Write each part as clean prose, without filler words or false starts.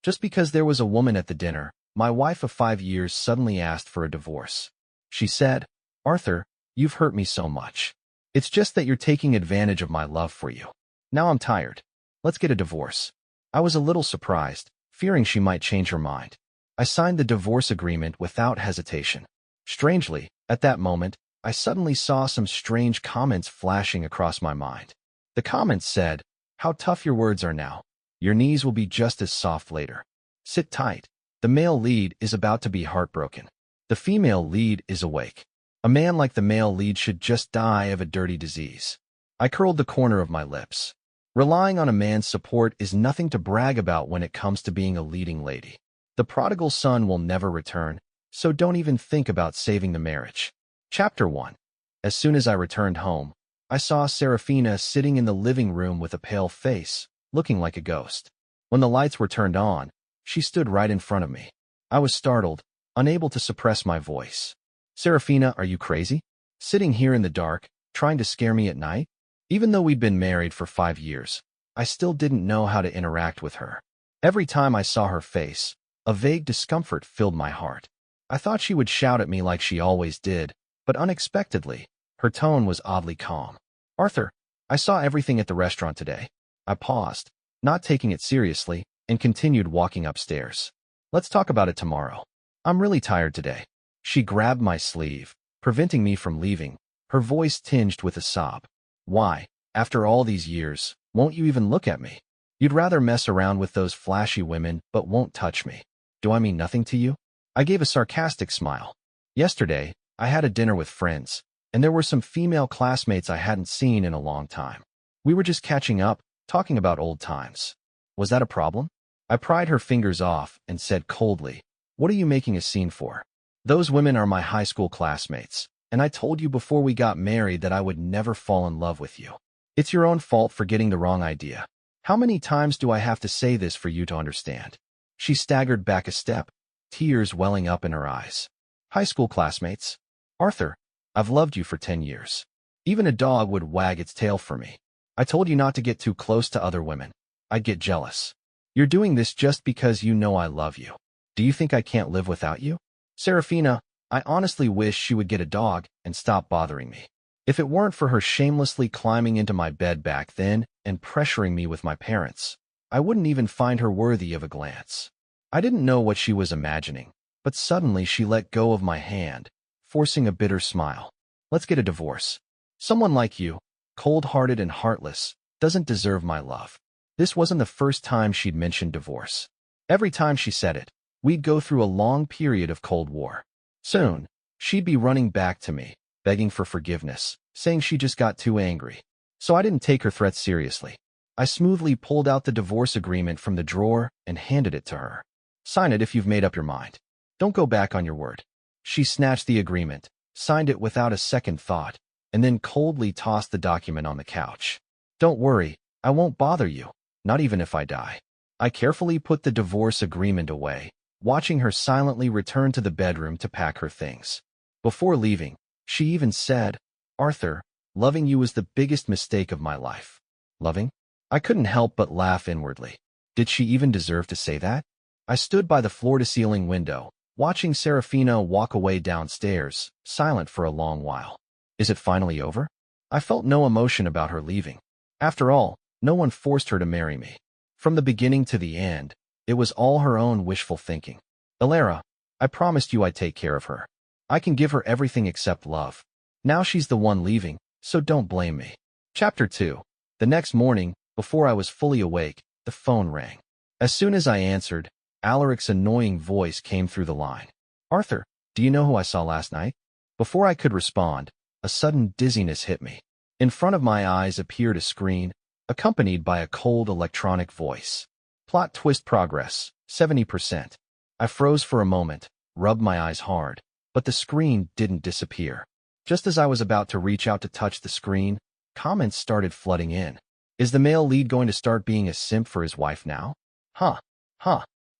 Just because there was a woman at the dinner, my wife of 5 years suddenly asked for a divorce. She said, "Arthur, you've hurt me so much. It's just that you're taking advantage of my love for you. Now I'm tired. Let's get a divorce." I was a little surprised, fearing she might change her mind. I signed the divorce agreement without hesitation. Strangely, at that moment, I suddenly saw some strange comments flashing across my mind. The comments said, "How tough your words are now. Your knees will be just as soft later. Sit tight. The male lead is about to be heartbroken. The female lead is awake. A man like the male lead should just die of a dirty disease." I curled the corner of my lips. Relying on a man's support is nothing to brag about when it comes to being a leading lady. The prodigal son will never return, so don't even think about saving the marriage. Chapter 1. As soon as I returned home, I saw Serafina sitting in the living room with a pale face, looking like a ghost. When the lights were turned on, she stood right in front of me. I was startled, unable to suppress my voice. "Serafina, are you crazy? Sitting here in the dark, trying to scare me at night?" Even though we'd been married for 5 years, I still didn't know how to interact with her. Every time I saw her face, a vague discomfort filled my heart. I thought she would shout at me like she always did, but unexpectedly, her tone was oddly calm. "Arthur, I saw everything at the restaurant today." I paused, not taking it seriously, and continued walking upstairs. "Let's talk about it tomorrow. I'm really tired today." She grabbed my sleeve, preventing me from leaving, her voice tinged with a sob. "Why, after all these years, won't you even look at me? You'd rather mess around with those flashy women but won't touch me. Do I mean nothing to you?" I gave a sarcastic smile. "Yesterday, I had a dinner with friends, and there were some female classmates I hadn't seen in a long time. We were just catching up, talking about old times. Was that a problem?" I pried her fingers off and said coldly, "What are you making a scene for? Those women are my high school classmates, and I told you before we got married that I would never fall in love with you. It's your own fault for getting the wrong idea. How many times do I have to say this for you to understand?" She staggered back a step, tears welling up in her eyes. "High school classmates? Arthur, I've loved you for 10 years. Even a dog would wag its tail for me. I told you not to get too close to other women. I'd get jealous. You're doing this just because you know I love you. Do you think I can't live without you?" "Serafina, I honestly wish she would get a dog and stop bothering me. If it weren't for her shamelessly climbing into my bed back then and pressuring me with my parents, I wouldn't even find her worthy of a glance." I didn't know what she was imagining, but suddenly she let go of my hand, forcing a bitter smile. "Let's get a divorce. Someone like you, cold-hearted and heartless, doesn't deserve my love." This wasn't the first time she'd mentioned divorce. Every time she said it, we'd go through a long period of Cold War. Soon, she'd be running back to me, begging for forgiveness, saying she just got too angry. So I didn't take her threats seriously. I smoothly pulled out the divorce agreement from the drawer and handed it to her. "Sign it if you've made up your mind. Don't go back on your word." She snatched the agreement, signed it without a second thought, and then coldly tossed the document on the couch. "Don't worry, I won't bother you, not even if I die." I carefully put the divorce agreement away, watching her silently return to the bedroom to pack her things. Before leaving, she even said, "Arthur, loving you was the biggest mistake of my life." Loving? I couldn't help but laugh inwardly. Did she even deserve to say that? I stood by the floor-to-ceiling window, watching Serafina walk away downstairs, silent for a long while. Is it finally over? I felt no emotion about her leaving. After all, no one forced her to marry me. From the beginning to the end, it was all her own wishful thinking. "Alara, I promised you I'd take care of her. I can give her everything except love. Now she's the one leaving, so don't blame me." Chapter 2. The next morning, before I was fully awake, the phone rang. As soon as I answered, Alaric's annoying voice came through the line. "Arthur, do you know who I saw last night?" Before I could respond, a sudden dizziness hit me. In front of my eyes appeared a screen, accompanied by a cold electronic voice. "Plot twist progress, 70%. I froze for a moment, rubbed my eyes hard, but the screen didn't disappear. Just as I was about to reach out to touch the screen, comments started flooding in. Is the male lead going to start being a simp for his wife now? Huh.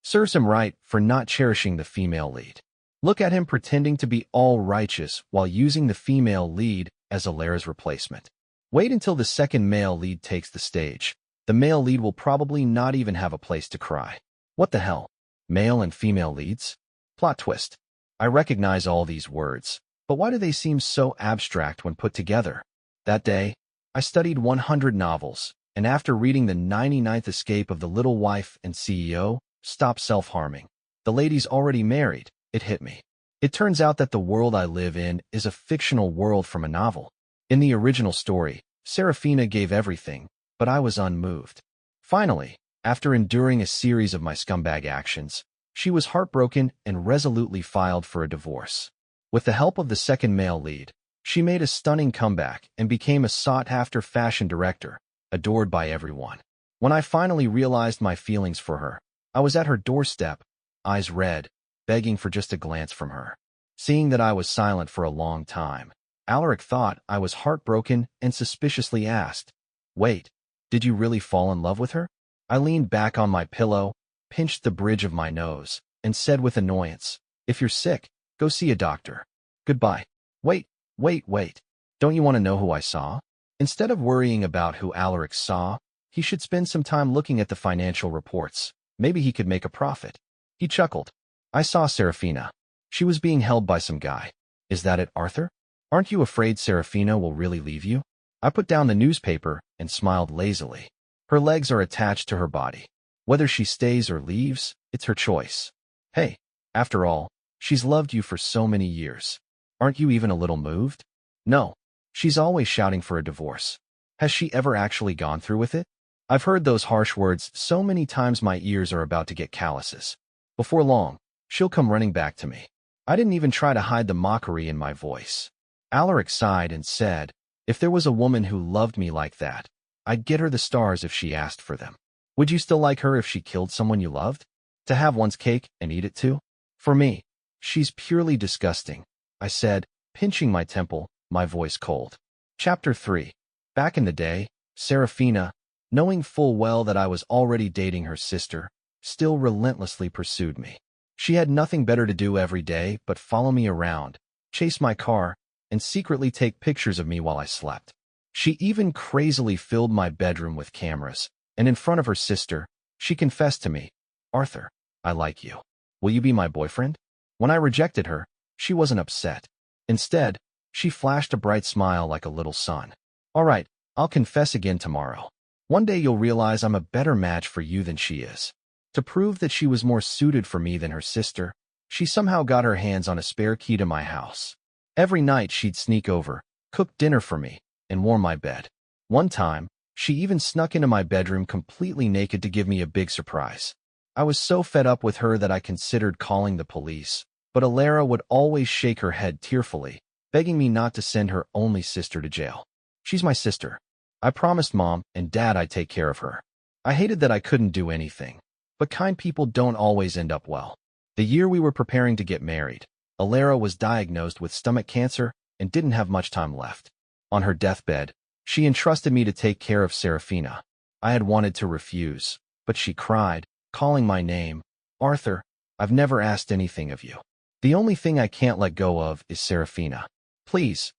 Serves him right for not cherishing the female lead. Look at him pretending to be all righteous while using the female lead as Alara's replacement. Wait until the second male lead takes the stage. The male lead will probably not even have a place to cry. What the hell? Male and female leads? Plot twist. I recognize all these words, but why do they seem so abstract when put together? That day, I studied 100 novels, and after reading The 99th Escape of the Little Wife and CEO, Stop Self-Harming, the lady's already married, it hit me. It turns out that the world I live in is a fictional world from a novel. In the original story, Serafina gave everything, but I was unmoved. Finally, after enduring a series of my scumbag actions, she was heartbroken and resolutely filed for a divorce. With the help of the second male lead, she made a stunning comeback and became a sought-after fashion director, adored by everyone. When I finally realized my feelings for her, I was at her doorstep, eyes red, begging for just a glance from her. Seeing that I was silent for a long time, Alaric thought I was heartbroken and suspiciously asked, "Wait, did you really fall in love with her?" I leaned back on my pillow, pinched the bridge of my nose, and said with annoyance, "If you're sick, go see a doctor. Goodbye." Wait. Don't you want to know who I saw? Instead of worrying about who Alaric saw, he should spend some time looking at the financial reports. Maybe he could make a profit. He chuckled. "I saw Serafina. She was being held by some guy. Is that it, Arthur? Aren't you afraid Serafina will really leave you?" I put down the newspaper and smiled lazily. Her legs are attached to her body. Whether she stays or leaves, it's her choice. Hey, after all, she's loved you for so many years. Aren't you even a little moved? No, she's always shouting for a divorce. Has she ever actually gone through with it? I've heard those harsh words so many times my ears are about to get calluses. Before long, she'll come running back to me. I didn't even try to hide the mockery in my voice. Alaric sighed and said, "If there was a woman who loved me like that, I'd get her the stars if she asked for them. Would you still like her if she killed someone you loved? To have one's cake and eat it too? For me, she's purely disgusting," I said, pinching my temple, my voice cold. Chapter 3. Back in the day, Serafina, knowing full well that I was already dating her sister, still relentlessly pursued me. She had nothing better to do every day but follow me around, chase my car, and secretly take pictures of me while I slept. She even crazily filled my bedroom with cameras, and in front of her sister, she confessed to me, "Arthur, I like you. Will you be my boyfriend?" When I rejected her, she wasn't upset. Instead, she flashed a bright smile like a little sun. "All right, I'll confess again tomorrow. One day you'll realize I'm a better match for you than she is." To prove that she was more suited for me than her sister, she somehow got her hands on a spare key to my house. Every night she'd sneak over, cook dinner for me, and warm my bed. One time, she even snuck into my bedroom completely naked to give me a big surprise. I was so fed up with her that I considered calling the police, but Alara would always shake her head tearfully, begging me not to send her only sister to jail. She's my sister. I promised Mom and Dad I'd take care of her. I hated that I couldn't do anything, but kind people don't always end up well. The year we were preparing to get married, Alara was diagnosed with stomach cancer and didn't have much time left. On her deathbed, she entrusted me to take care of Serafina. I had wanted to refuse, but she cried, calling my name, "Arthur, I've never asked anything of you. The only thing I can't let go of is Serafina. Please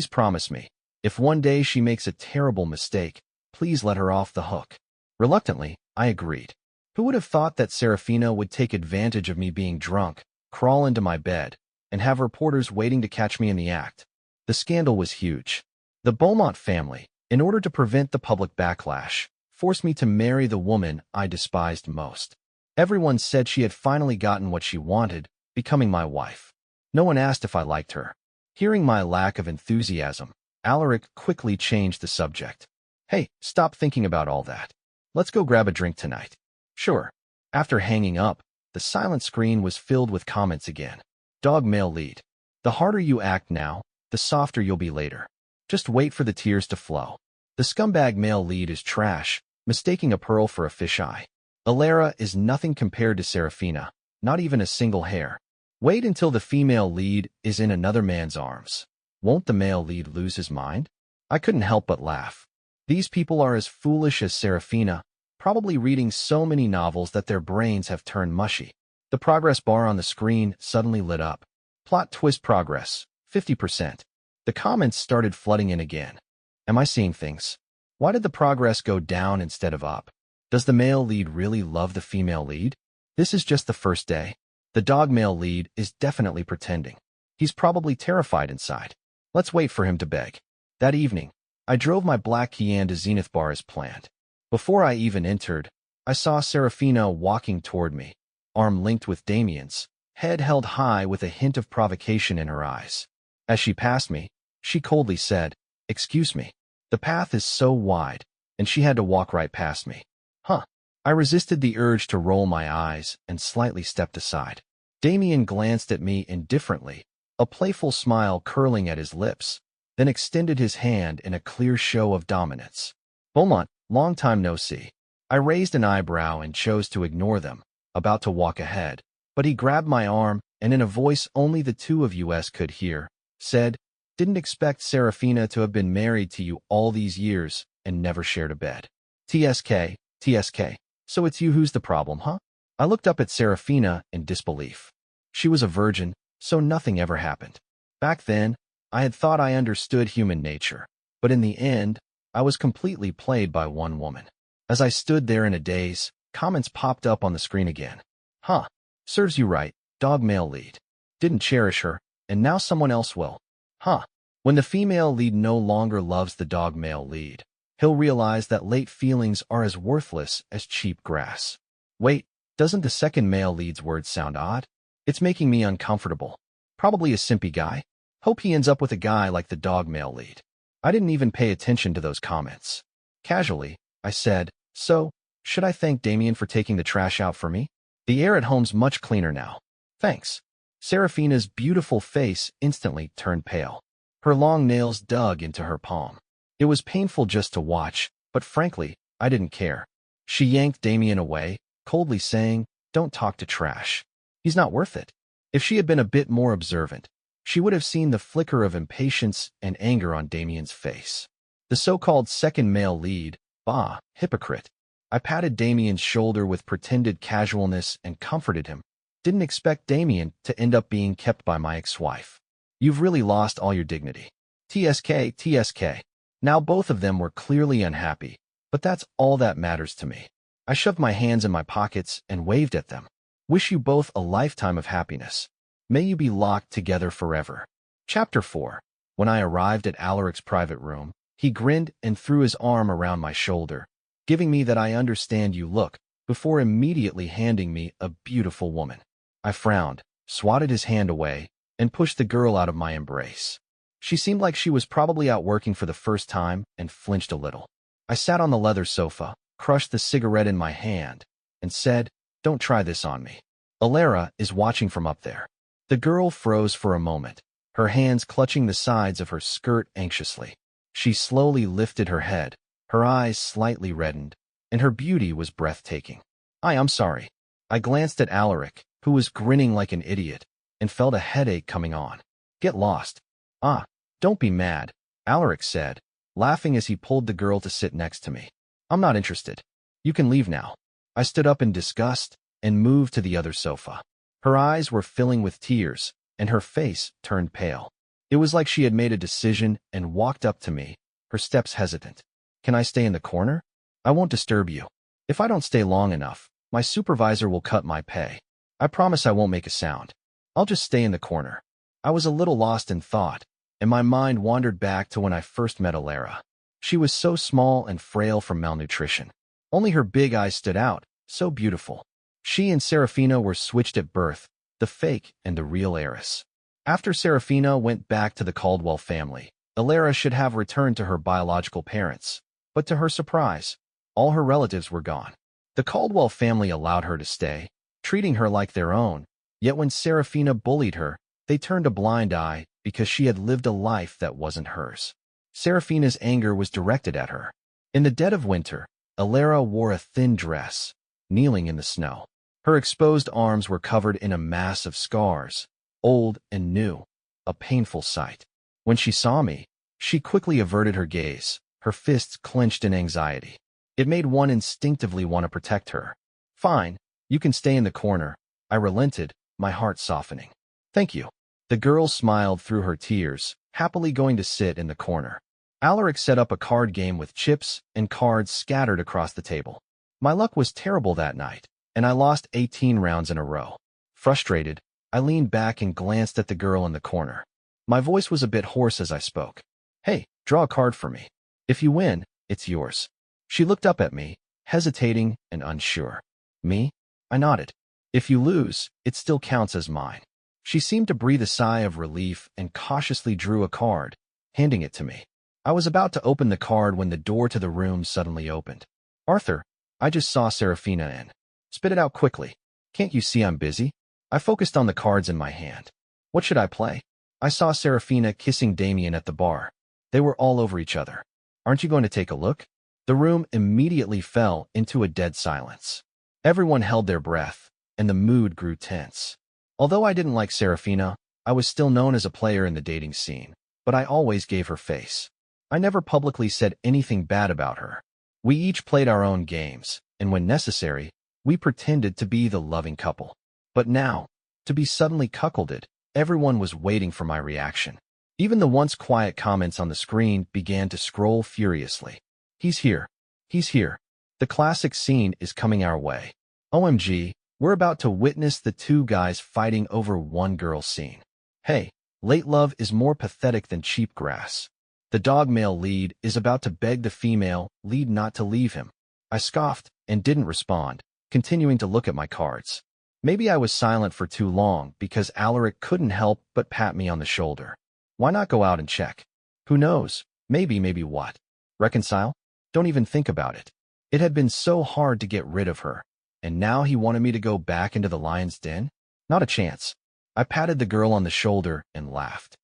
promise me. If one day she makes a terrible mistake, please let her off the hook." Reluctantly, I agreed. Who would have thought that Serafina would take advantage of me being drunk, crawl into my bed, and have reporters waiting to catch me in the act? The scandal was huge. The Beaumont family, in order to prevent the public backlash, forced me to marry the woman I despised most. Everyone said she had finally gotten what she wanted, becoming my wife. No one asked if I liked her. Hearing my lack of enthusiasm, Alaric quickly changed the subject. "Hey, stop thinking about all that. Let's go grab a drink tonight." "Sure." After hanging up, the silent screen was filled with comments again. Dog male lead. "The harder you act now, the softer you'll be later. Just wait for the tears to flow." The scumbag male lead is trash, mistaking a pearl for a fisheye. Alara is nothing compared to Serafina, not even a single hair. Wait until the female lead is in another man's arms. Won't the male lead lose his mind? I couldn't help but laugh. These people are as foolish as Serafina, probably reading so many novels that their brains have turned mushy. The progress bar on the screen suddenly lit up. Plot twist progress, 50%. The comments started flooding in again. Am I seeing things? Why did the progress go down instead of up? Does the male lead really love the female lead? This is just the first day. The dog male lead is definitely pretending. He's probably terrified inside. Let's wait for him to beg. That evening, I drove my black Kian to Zenith Bar as planned. Before I even entered, I saw Serafina walking toward me, arm linked with Damien's, head held high with a hint of provocation in her eyes. As she passed me, she coldly said, "Excuse me. The path is so wide," and she had to walk right past me. Huh. I resisted the urge to roll my eyes and slightly stepped aside. Damien glanced at me indifferently, a playful smile curling at his lips, then extended his hand in a clear show of dominance. "Beaumont, long time no see." I raised an eyebrow and chose to ignore them, about to walk ahead, but he grabbed my arm and in a voice only the two of us could hear, said, "Didn't expect Serafina to have been married to you all these years and never shared a bed. TSK, TSK, so it's you who's the problem, huh?" I looked up at Serafina in disbelief. She was a virgin, so nothing ever happened. Back then, I had thought I understood human nature, but in the end, I was completely played by one woman. As I stood there in a daze, comments popped up on the screen again. "Huh, serves you right, dog male lead. Didn't cherish her, and now someone else will. Huh." When the female lead no longer loves the dog male lead, he'll realize that late feelings are as worthless as cheap grass. Wait, doesn't the second male lead's words sound odd? It's making me uncomfortable. Probably a simpy guy. Hope he ends up with a guy like the dog male lead. I didn't even pay attention to those comments. Casually, I said, "So, should I thank Damien for taking the trash out for me? The air at home's much cleaner now. Thanks." Serafina's beautiful face instantly turned pale. Her long nails dug into her palm. It was painful just to watch, but frankly, I didn't care. She yanked Damien away, coldly saying, "Don't talk to trash. He's not worth it." If she had been a bit more observant, she would have seen the flicker of impatience and anger on Damien's face. The so-called second male lead, bah, hypocrite. I patted Damien's shoulder with pretended casualness and comforted him. Didn't expect Damien to end up being kept by my ex-wife. You've really lost all your dignity. TSK, TSK. Now both of them were clearly unhappy, but that's all that matters to me. I shoved my hands in my pockets and waved at them. Wish you both a lifetime of happiness. May you be locked together forever. Chapter 4. When I arrived at Alaric's private room, he grinned and threw his arm around my shoulder, giving me that "I understand you" look, before immediately handing me a beautiful woman. I frowned, swatted his hand away, and pushed the girl out of my embrace. She seemed like she was probably out working for the first time and flinched a little. I sat on the leather sofa, crushed the cigarette in my hand, and said, "Don't try this on me. Alara is watching from up there." The girl froze for a moment, her hands clutching the sides of her skirt anxiously. She slowly lifted her head, her eyes slightly reddened, and her beauty was breathtaking. I'm sorry." I glanced at Alaric, who was grinning like an idiot, and felt a headache coming on. "Get lost." "Ah, don't be mad," Alaric said, laughing as he pulled the girl to sit next to me. "I'm not interested. You can leave now." I stood up in disgust and moved to the other sofa. Her eyes were filling with tears, and her face turned pale. It was like she had made a decision and walked up to me, her steps hesitant. "Can I stay in the corner? I won't disturb you. If I don't stay long enough, my supervisor will cut my pay. I promise I won't make a sound. I'll just stay in the corner." I was a little lost in thought, and my mind wandered back to when I first met Alara. She was so small and frail from malnutrition. Only her big eyes stood out, so beautiful. She and Serafina were switched at birth, the fake and the real heiress. After Serafina went back to the Caldwell family, Alara should have returned to her biological parents, but to her surprise, all her relatives were gone. The Caldwell family allowed her to stay, treating her like their own, yet when Serafina bullied her, they turned a blind eye because she had lived a life that wasn't hers. Serafina's anger was directed at her. In the dead of winter, Alara wore a thin dress, kneeling in the snow. Her exposed arms were covered in a mass of scars, old and new, a painful sight. When she saw me, she quickly averted her gaze, her fists clenched in anxiety. It made one instinctively want to protect her. "Fine, you can stay in the corner," I relented, my heart softening. "Thank you." The girl smiled through her tears, happily going to sit in the corner. Alaric set up a card game with chips and cards scattered across the table. My luck was terrible that night. and I lost 18 rounds in a row. Frustrated, I leaned back and glanced at the girl in the corner. My voice was a bit hoarse as I spoke. Hey, draw a card for me. If you win, it's yours. She looked up at me, hesitating and unsure. Me? I nodded. If you lose, it still counts as mine. She seemed to breathe a sigh of relief and cautiously drew a card, handing it to me. I was about to open the card when the door to the room suddenly opened. Arthur, I just saw Serafina in. Spit it out quickly. Can't you see I'm busy? I focused on the cards in my hand. What should I play? I saw Serafina kissing Damien at the bar. They were all over each other. Aren't you going to take a look? The room immediately fell into a dead silence. Everyone held their breath, and the mood grew tense. Although I didn't like Serafina, I was still known as a player in the dating scene, but I always gave her face. I never publicly said anything bad about her. We each played our own games, and when necessary, we pretended to be the loving couple. But now, to be suddenly cuckolded, everyone was waiting for my reaction. Even the once quiet comments on the screen began to scroll furiously. He's here. He's here. The classic scene is coming our way. OMG, we're about to witness the two guys fighting over one girl scene. Hey, late love is more pathetic than cheap grass. The dog male lead is about to beg the female lead not to leave him. I scoffed and didn't respond, continuing to look at my cards. Maybe I was silent for too long because Alaric couldn't help but pat me on the shoulder. Why not go out and check? Who knows? Maybe what? Reconcile? Don't even think about it. It had been so hard to get rid of her, and now he wanted me to go back into the lion's den? Not a chance. I patted the girl on the shoulder and laughed.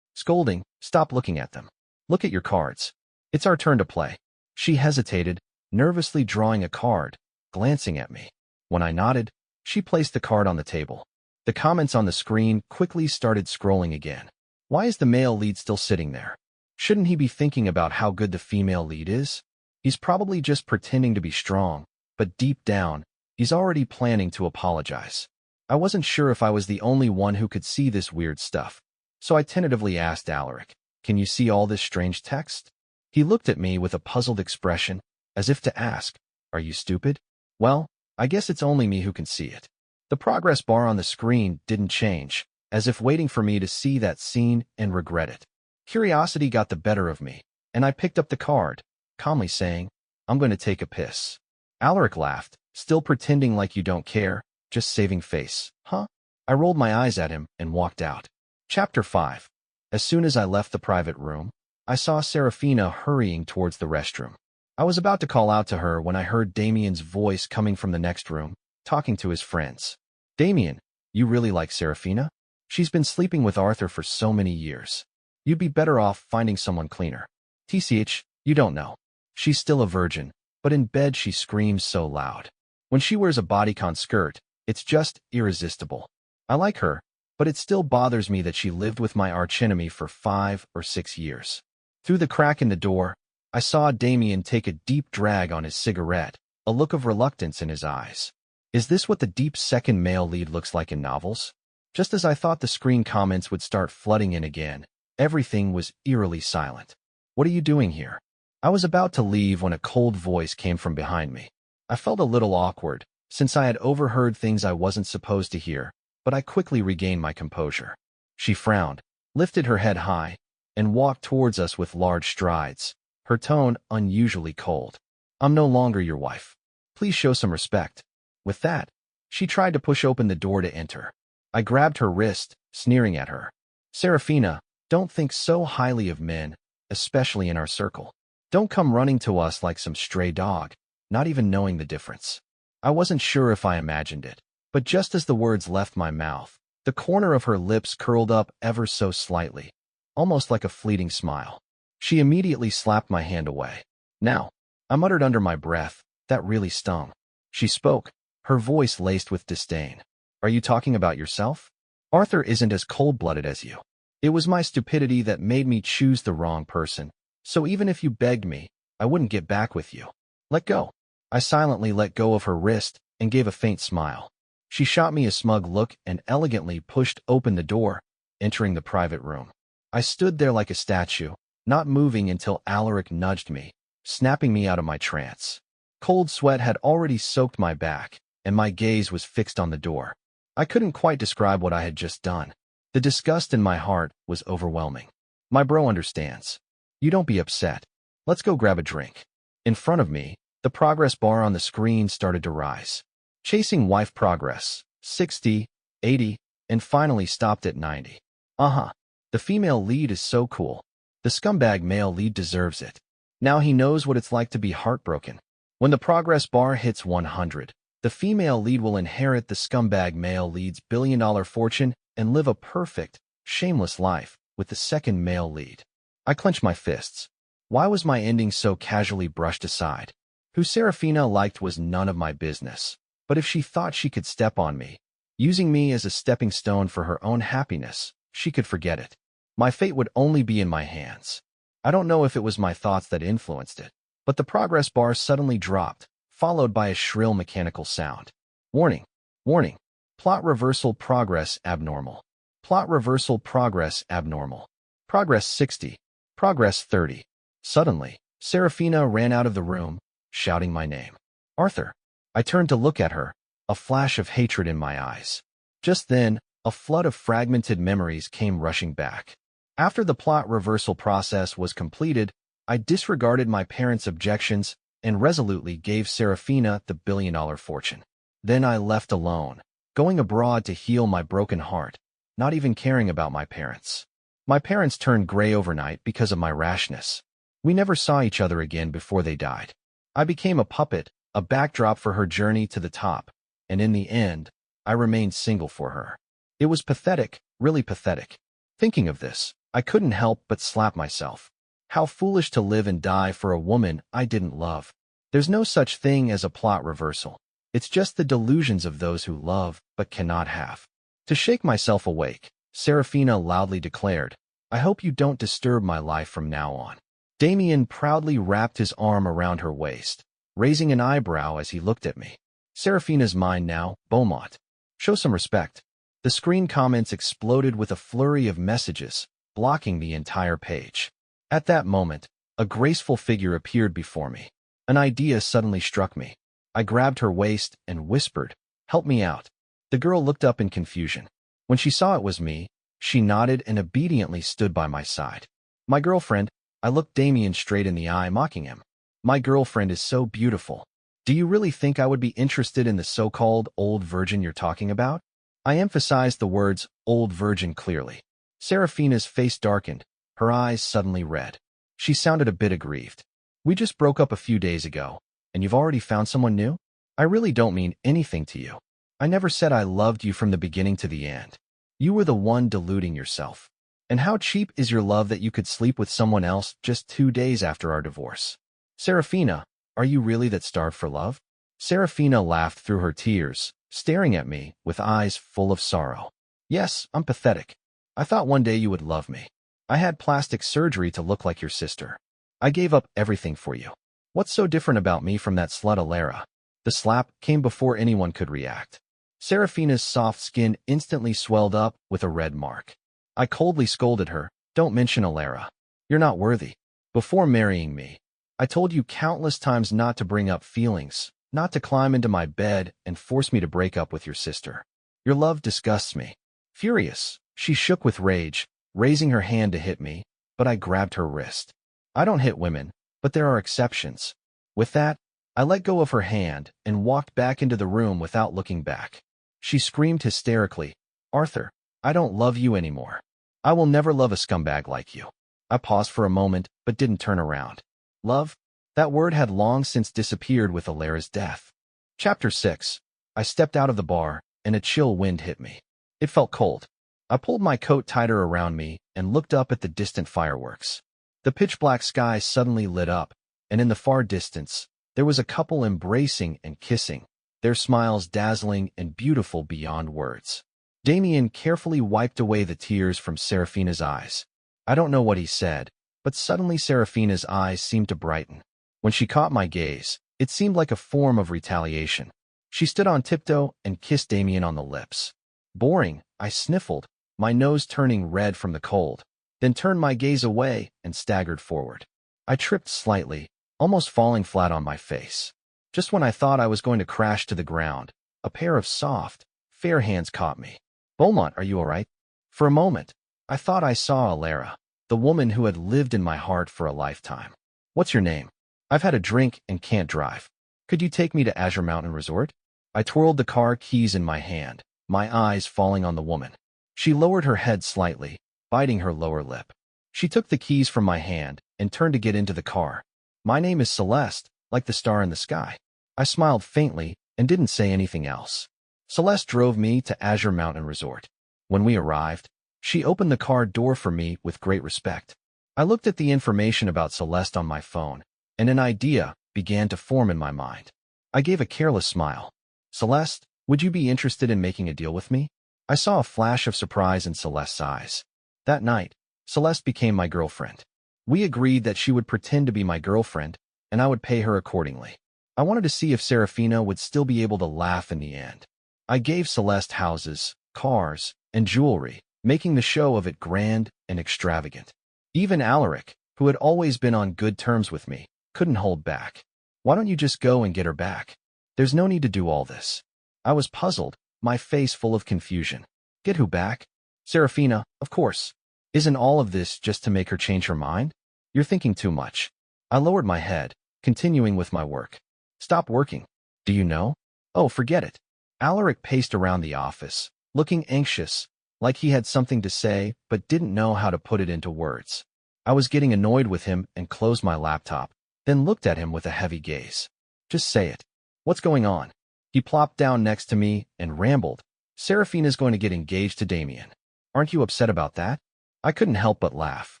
Scolding, stop looking at them. Look at your cards. It's our turn to play. She hesitated, nervously drawing a card, glancing at me. When I nodded, she placed the card on the table. The comments on the screen quickly started scrolling again. Why is the male lead still sitting there? Shouldn't he be thinking about how good the female lead is? He's probably just pretending to be strong, but deep down, he's already planning to apologize. I wasn't sure if I was the only one who could see this weird stuff, so I tentatively asked Alaric, "Can you see all this strange text?" He looked at me with a puzzled expression, as if to ask, "Are you stupid?" Well, I guess it's only me who can see it. The progress bar on the screen didn't change, as if waiting for me to see that scene and regret it. Curiosity got the better of me, and I picked up the card, calmly saying, "I'm going to take a piss." Alaric laughed, still pretending like you don't care, just saving face. Huh? I rolled my eyes at him and walked out. Chapter 5. As soon as I left the private room, I saw Serafina hurrying towards the restroom. I was about to call out to her when I heard Damien's voice coming from the next room, talking to his friends. "Damien, you really like Serafina? She's been sleeping with Arthur for so many years. You'd be better off finding someone cleaner. TCH, you don't know. She's still a virgin, but in bed she screams so loud. When she wears a bodycon skirt, it's just irresistible. I like her, but it still bothers me that she lived with my archenemy for 5 or 6 years." Through the crack in the door, I saw Damien take a deep drag on his cigarette, a look of reluctance in his eyes. Is this what the deep second male lead looks like in novels? Just as I thought the screen comments would start flooding in again, everything was eerily silent. "What are you doing here?" I was about to leave when a cold voice came from behind me. I felt a little awkward, since I had overheard things I wasn't supposed to hear, but I quickly regained my composure. She frowned, lifted her head high, and walked towards us with large strides, her tone unusually cold. "I'm no longer your wife. Please show some respect." With that, she tried to push open the door to enter. I grabbed her wrist, sneering at her. "Serafina, don't think so highly of men, especially in our circle. Don't come running to us like some stray dog, not even knowing the difference." I wasn't sure if I imagined it, but just as the words left my mouth, the corner of her lips curled up ever so slightly, almost like a fleeting smile. She immediately slapped my hand away. "Now," I muttered under my breath, "that really stung." She spoke, her voice laced with disdain. "Are you talking about yourself? Arthur isn't as cold-blooded as you. It was my stupidity that made me choose the wrong person, so even if you begged me, I wouldn't get back with you. Let go." I silently let go of her wrist and gave a faint smile. She shot me a smug look and elegantly pushed open the door, entering the private room. I stood there like a statue, not moving until Alaric nudged me, snapping me out of my trance. Cold sweat had already soaked my back, and my gaze was fixed on the door. I couldn't quite describe what I had just done. The disgust in my heart was overwhelming. My bro understands. You don't be upset. Let's go grab a drink. In front of me, the progress bar on the screen started to rise. Chasing wife progress, 60, 80, and finally stopped at 90. The female lead is so cool. The scumbag male lead deserves it. Now he knows what it's like to be heartbroken. When the progress bar hits 100, the female lead will inherit the scumbag male lead's billion-dollar fortune and live a perfect, shameless life with the second male lead. I clench my fists. Why was my ending so casually brushed aside? Who Serafina liked was none of my business. But if she thought she could step on me, using me as a stepping stone for her own happiness, she could forget it. My fate would only be in my hands. I don't know if it was my thoughts that influenced it, but the progress bar suddenly dropped, followed by a shrill mechanical sound. Warning! Warning! Plot reversal progress abnormal. Plot reversal progress abnormal. Progress 60. Progress 30. Suddenly, Serafina ran out of the room, shouting my name. Arthur. I turned to look at her, a flash of hatred in my eyes. Just then, a flood of fragmented memories came rushing back. After the plot reversal process was completed, I disregarded my parents' objections and resolutely gave Serafina the billion-dollar fortune. Then I left alone, going abroad to heal my broken heart, not even caring about my parents. My parents turned gray overnight because of my rashness. We never saw each other again before they died. I became a puppet, a backdrop for her journey to the top, and in the end, I remained single for her. It was pathetic, really pathetic. Thinking of this, I couldn't help but slap myself. How foolish to live and die for a woman I didn't love. There's no such thing as a plot reversal. It's just the delusions of those who love but cannot have. To shake myself awake, Serafina loudly declared, I hope you don't disturb my life from now on. Damien proudly wrapped his arm around her waist, raising an eyebrow as he looked at me. Serafina's mine now, Beaumont. Show some respect. The screen comments exploded with a flurry of messages, blocking the entire page. At that moment, a graceful figure appeared before me. An idea suddenly struck me. I grabbed her waist and whispered, help me out. The girl looked up in confusion. When she saw it was me, she nodded and obediently stood by my side. My girlfriend, I looked Damien straight in the eye, mocking him. My girlfriend is so beautiful. Do you really think I would be interested in the so-called old virgin you're talking about? I emphasized the words old virgin clearly. Serafina's face darkened, her eyes suddenly red. She sounded a bit aggrieved. We just broke up a few days ago, and you've already found someone new? I really don't mean anything to you. I never said I loved you from the beginning to the end. You were the one deluding yourself. And how cheap is your love that you could sleep with someone else just 2 days after our divorce? Serafina, are you really that starved for love? Serafina laughed through her tears, staring at me with eyes full of sorrow. Yes, I'm pathetic. I thought one day you would love me. I had plastic surgery to look like your sister. I gave up everything for you. What's so different about me from that slut Alara? The slap came before anyone could react. Serafina's soft skin instantly swelled up with a red mark. I coldly scolded her, don't mention Alara. You're not worthy. Before marrying me, I told you countless times not to bring up feelings, not to climb into my bed and force me to break up with your sister. Your love disgusts me. Furious, she shook with rage, raising her hand to hit me, but I grabbed her wrist. I don't hit women, but there are exceptions. With that, I let go of her hand and walked back into the room without looking back. She screamed hysterically, Arthur, I don't love you anymore. I will never love a scumbag like you. I paused for a moment, but didn't turn around. Love? That word had long since disappeared with Alara's death. Chapter 6. I stepped out of the bar, and a chill wind hit me. It felt cold. I pulled my coat tighter around me and looked up at the distant fireworks. The pitch-black sky suddenly lit up, and in the far distance, there was a couple embracing and kissing, their smiles dazzling and beautiful beyond words. Damien carefully wiped away the tears from Serafina's eyes. I don't know what he said, but suddenly Serafina's eyes seemed to brighten. When she caught my gaze, it seemed like a form of retaliation. She stood on tiptoe and kissed Damien on the lips. Boring, I sniffled, my nose turning red from the cold, then turned my gaze away and staggered forward. I tripped slightly, almost falling flat on my face. Just when I thought I was going to crash to the ground, A pair of soft, fair hands caught me. Beaumont, are you all right? For a moment, I thought I saw Alara, the woman who had lived in my heart for a lifetime. What's your name? I've had a drink and can't drive. Could you take me to Azure Mountain Resort? I twirled the car keys in my hand, my eyes falling on the woman. She lowered her head slightly, biting her lower lip. She took the keys from my hand and turned to get into the car. My name is Celeste, like the star in the sky. I smiled faintly and didn't say anything else. Celeste drove me to Azure Mountain Resort. When we arrived, she opened the car door for me with great respect. I looked at the information about Celeste on my phone, and an idea began to form in my mind. I gave a careless smile. Celeste, would you be interested in making a deal with me? I saw a flash of surprise in Celeste's eyes. That night, Celeste became my girlfriend. We agreed that she would pretend to be my girlfriend, and I would pay her accordingly. I wanted to see if Serafina would still be able to laugh in the end. I gave Celeste houses, cars, and jewelry, making the show of it grand and extravagant. Even Alaric, who had always been on good terms with me, couldn't hold back. Why don't you just go and get her back? There's no need to do all this. I was puzzled, my face full of confusion. Get who back? Serafina, of course. Isn't all of this just to make her change her mind? You're thinking too much. I lowered my head, continuing with my work. Stop working. Do you know? Oh, forget it. Alaric paced around the office, looking anxious, like he had something to say but didn't know how to put it into words. I was getting annoyed with him and closed my laptop, then looked at him with a heavy gaze. Just say it. What's going on? He plopped down next to me and rambled. Serafina's going to get engaged to Damien. Aren't you upset about that? I couldn't help but laugh.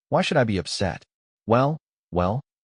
Why should I be upset? Well,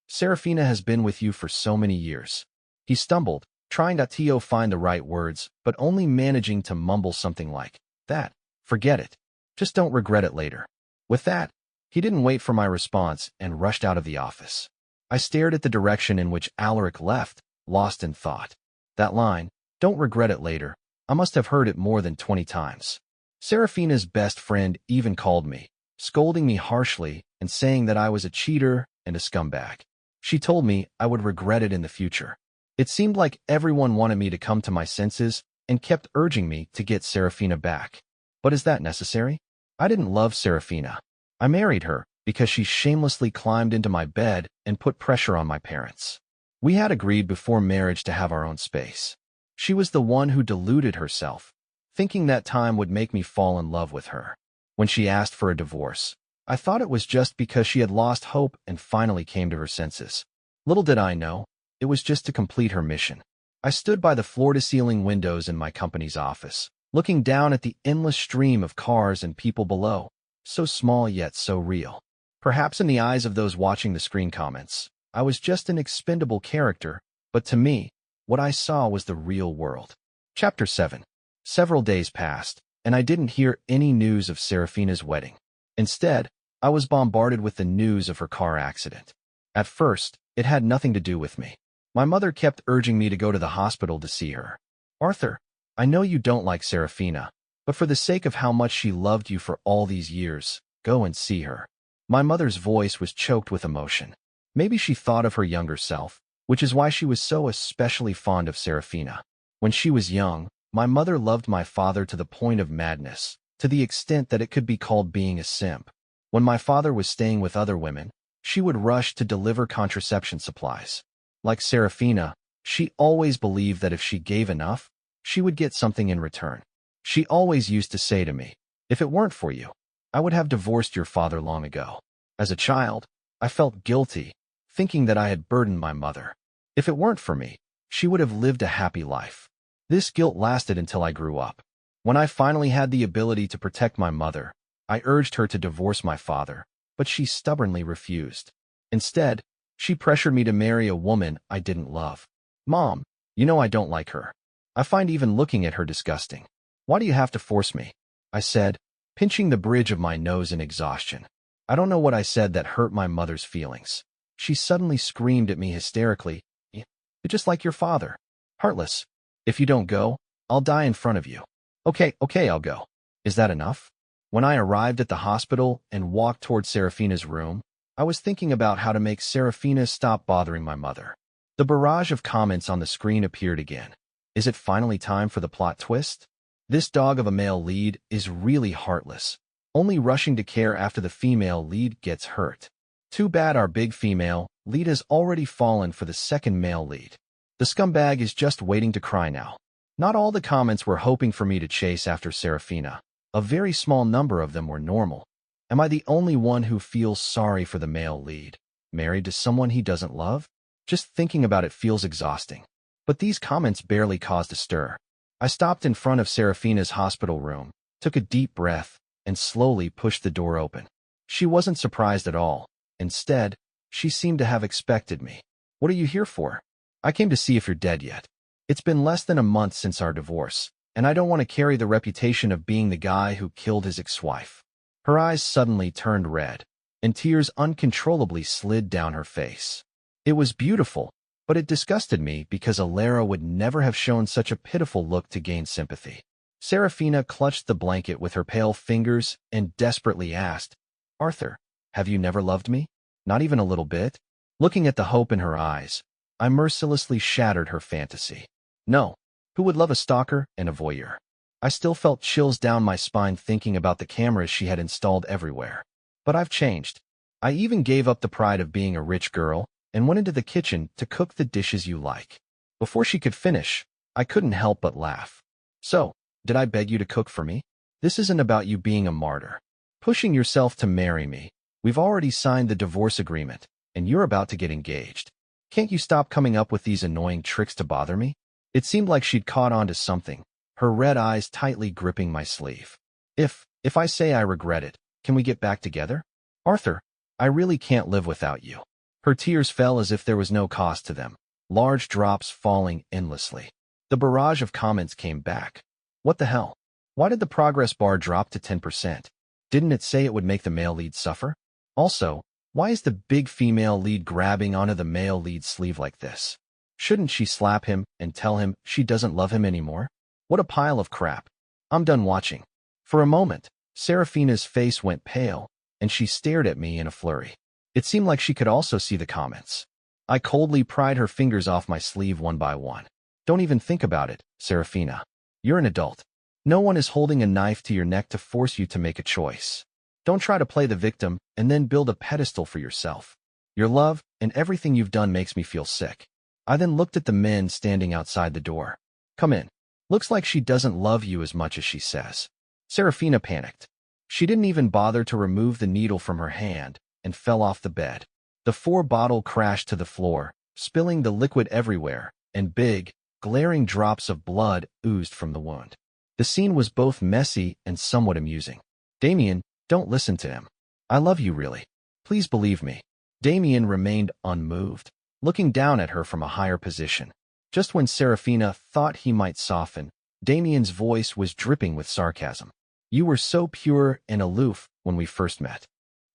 Serafina has been with you for so many years. He stumbled, trying to find the right words, but only managing to mumble something like, that. Forget it. Just don't regret it later. With that, he didn't wait for my response and rushed out of the office. I stared at the direction in which Alaric left, lost in thought. That line, don't regret it later, I must have heard it more than 20 times. Serafina's best friend even called me, scolding me harshly and saying that I was a cheater and a scumbag. She told me I would regret it in the future. It seemed like everyone wanted me to come to my senses and kept urging me to get Serafina back. But is that necessary? I didn't love Serafina. I married her because she shamelessly climbed into my bed and put pressure on my parents. We had agreed before marriage to have our own space. She was the one who deluded herself, thinking that time would make me fall in love with her. When she asked for a divorce, I thought it was just because she had lost hope and finally came to her senses. Little did I know, it was just to complete her mission. I stood by the floor-to-ceiling windows in my company's office, looking down at the endless stream of cars and people below, so small yet so real. Perhaps in the eyes of those watching the screen comments, I was just an expendable character, but to me, what I saw was the real world. Chapter 7. Several days passed, and I didn't hear any news of Serafina's wedding. Instead, I was bombarded with the news of her car accident. At first, it had nothing to do with me. My mother kept urging me to go to the hospital to see her. Arthur, I know you don't like Serafina, but for the sake of how much she loved you for all these years, go and see her. My mother's voice was choked with emotion. Maybe she thought of her younger self, which is why she was so especially fond of Serafina. When she was young, my mother loved my father to the point of madness, to the extent that it could be called being a simp. When my father was staying with other women, she would rush to deliver contraception supplies. Like Serafina, she always believed that if she gave enough, she would get something in return. She always used to say to me, if it weren't for you, I would have divorced your father long ago. As a child, I felt guilty, thinking that I had burdened my mother. If it weren't for me, she would have lived a happy life. This guilt lasted until I grew up. When I finally had the ability to protect my mother, I urged her to divorce my father, but she stubbornly refused. Instead, she pressured me to marry a woman I didn't love. Mom, you know I don't like her. I find even looking at her disgusting. Why do you have to force me? I said, pinching the bridge of my nose in exhaustion. I don't know what I said that hurt my mother's feelings. She suddenly screamed at me hysterically, "You're just like your father. Heartless. If you don't go, I'll die in front of you." Okay, I'll go. Is that enough? When I arrived at the hospital and walked toward Serafina's room, I was thinking about how to make Serafina stop bothering my mother. The barrage of comments on the screen appeared again. Is it finally time for the plot twist? This dog of a male lead is really heartless, only rushing to care after the female lead gets hurt. Too bad our big female lead has already fallen for the second male lead. The scumbag is just waiting to cry now. Not all the comments were hoping for me to chase after Serafina. A very small number of them were normal. Am I the only one who feels sorry for the male lead, married to someone he doesn't love? Just thinking about it feels exhausting. But these comments barely caused a stir. I stopped in front of Serafina's hospital room, took a deep breath, and slowly pushed the door open. She wasn't surprised at all. Instead, she seemed to have expected me. What are you here for? I came to see if you're dead yet. It's been less than a month since our divorce, and I don't want to carry the reputation of being the guy who killed his ex-wife. Her eyes suddenly turned red, and tears uncontrollably slid down her face. It was beautiful, but it disgusted me because Alara would never have shown such a pitiful look to gain sympathy. Serafina clutched the blanket with her pale fingers and desperately asked, "Arthur, have you never loved me? Not even a little bit?" Looking at the hope in her eyes, I mercilessly shattered her fantasy. No, who would love a stalker and a voyeur? I still felt chills down my spine thinking about the cameras she had installed everywhere. But I've changed. I even gave up the pride of being a rich girl and went into the kitchen to cook the dishes you like. Before she could finish, I couldn't help but laugh. So, did I beg you to cook for me? This isn't about you being a martyr, pushing yourself to marry me. We've already signed the divorce agreement, and you're about to get engaged. Can't you stop coming up with these annoying tricks to bother me? It seemed like she'd caught on to something, her red eyes tightly gripping my sleeve. If I say I regret it, can we get back together? Arthur, I really can't live without you. Her tears fell as if there was no cost to them, large drops falling endlessly. The barrage of comments came back. What the hell? Why did the progress bar drop to 10%? Didn't it say it would make the male lead suffer? Also, why is the big female lead grabbing onto the male lead's sleeve like this? Shouldn't she slap him and tell him she doesn't love him anymore? What a pile of crap. I'm done watching. For a moment, Serafina's face went pale, and she stared at me in a flurry. It seemed like she could also see the comments. I coldly pried her fingers off my sleeve one by one. Don't even think about it, Serafina. You're an adult. No one is holding a knife to your neck to force you to make a choice. Don't try to play the victim and then build a pedestal for yourself. Your love and everything you've done makes me feel sick. I then looked at the men standing outside the door. Come in. Looks like she doesn't love you as much as she says. Serafina panicked. She didn't even bother to remove the needle from her hand and fell off the bed. The 4-bottle crashed to the floor, spilling the liquid everywhere, and big, glaring drops of blood oozed from the wound. The scene was both messy and somewhat amusing. Damien, don't listen to him. I love you really. Please believe me. Damien remained unmoved, looking down at her from a higher position. Just when Serafina thought he might soften, Damien's voice was dripping with sarcasm. You were so pure and aloof when we first met.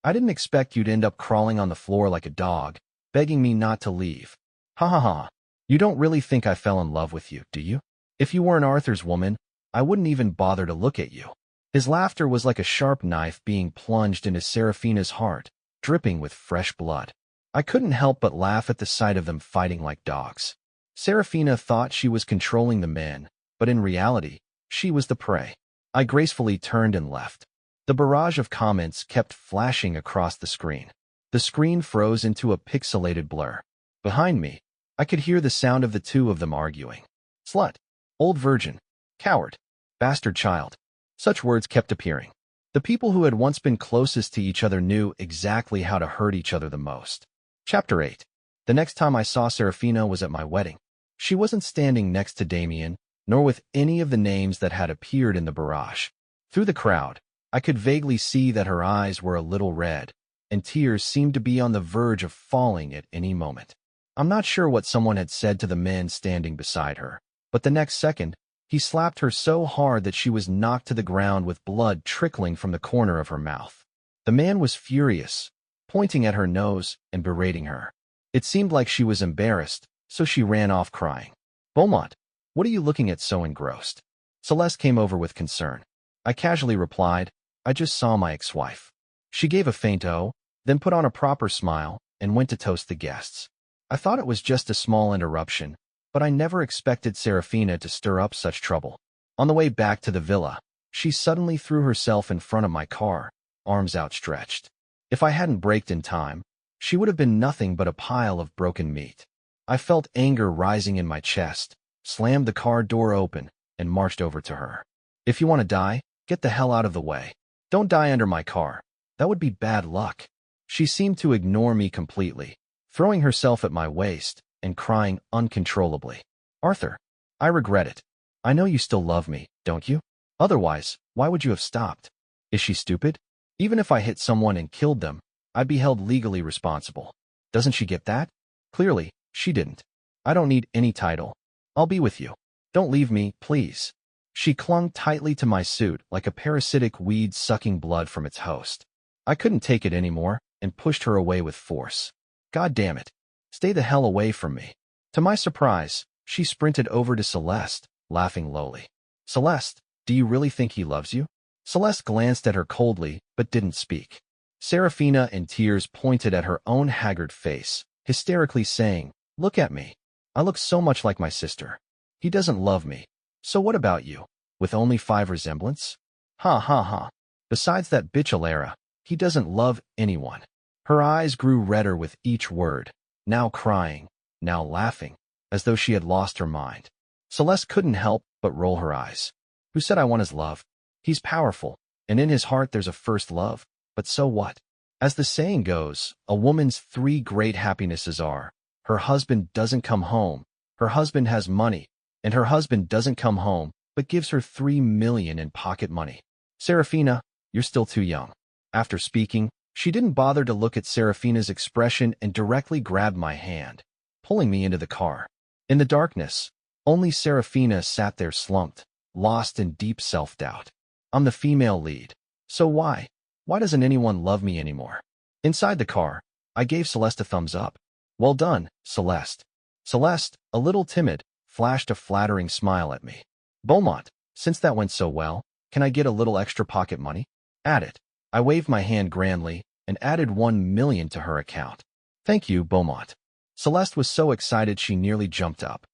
I didn't expect you'd end up crawling on the floor like a dog, begging me not to leave. Ha ha ha. You don't really think I fell in love with you, do you? If you weren't Arthur's woman, I wouldn't even bother to look at you. His laughter was like a sharp knife being plunged into Serafina's heart, dripping with fresh blood. I couldn't help but laugh at the sight of them fighting like dogs. Serafina thought she was controlling the men, but in reality, she was the prey. I gracefully turned and left. The barrage of comments kept flashing across the screen. The screen froze into a pixelated blur. Behind me, I could hear the sound of the two of them arguing. Slut, old virgin, coward, bastard child. Such words kept appearing. The people who had once been closest to each other knew exactly how to hurt each other the most. Chapter 8. The next time I saw Serafina was at my wedding. She wasn't standing next to Damien, nor with any of the names that had appeared in the barrage. Through the crowd, I could vaguely see that her eyes were a little red, and tears seemed to be on the verge of falling at any moment. I'm not sure what someone had said to the men standing beside her, but the next second, he slapped her so hard that she was knocked to the ground with blood trickling from the corner of her mouth. The man was furious, pointing at her nose and berating her. It seemed like she was embarrassed, so she ran off crying. Beaumont, what are you looking at so engrossed? Celeste came over with concern. I casually replied, I just saw my ex-wife. She gave a faint "oh," then put on a proper smile and went to toast the guests. I thought it was just a small interruption, but I never expected Serafina to stir up such trouble. On the way back to the villa, she suddenly threw herself in front of my car, arms outstretched. If I hadn't braked in time, she would have been nothing but a pile of broken meat. I felt anger rising in my chest, slammed the car door open, and marched over to her. If you want to die, get the hell out of the way. Don't die under my car. That would be bad luck. She seemed to ignore me completely, throwing herself at my waist and crying uncontrollably. Arthur, I regret it. I know you still love me, don't you? Otherwise, why would you have stopped? Is she stupid? Even if I hit someone and killed them, I'd be held legally responsible. Doesn't she get that? Clearly, she didn't. I don't need any title. I'll be with you. Don't leave me, please. She clung tightly to my suit like a parasitic weed sucking blood from its host. I couldn't take it anymore and pushed her away with force. God damn it. Stay the hell away from me. To my surprise, she sprinted over to Celeste, laughing lowly. Celeste, do you really think he loves you? Celeste glanced at her coldly, but didn't speak. Serafina, in tears, pointed at her own haggard face, hysterically saying, Look at me. I look so much like my sister. He doesn't love me. So what about you? With only 5 resemblance? Ha ha ha. Besides that bitch Alara, he doesn't love anyone. Her eyes grew redder with each word, now crying, now laughing, as though she had lost her mind. Celeste couldn't help but roll her eyes. Who said I want his love? He's powerful, and in his heart there's a first love, but so what? As the saying goes, a woman's 3 great happinesses are, her husband doesn't come home, her husband has money, and her husband doesn't come home, but gives her 3 million in pocket money. Serafina, you're still too young. After speaking, she didn't bother to look at Serafina's expression and directly grabbed my hand, pulling me into the car. In the darkness, only Serafina sat there slumped, lost in deep self-doubt. I'm the female lead. So why? Why doesn't anyone love me anymore? Inside the car, I gave Celeste a thumbs up. Well done, Celeste. Celeste, a little timid, flashed a flattering smile at me. Beaumont, since that went so well, can I get a little extra pocket money? Add it. I waved my hand grandly and added 1 million to her account. Thank you, Beaumont. Celeste was so excited she nearly jumped up.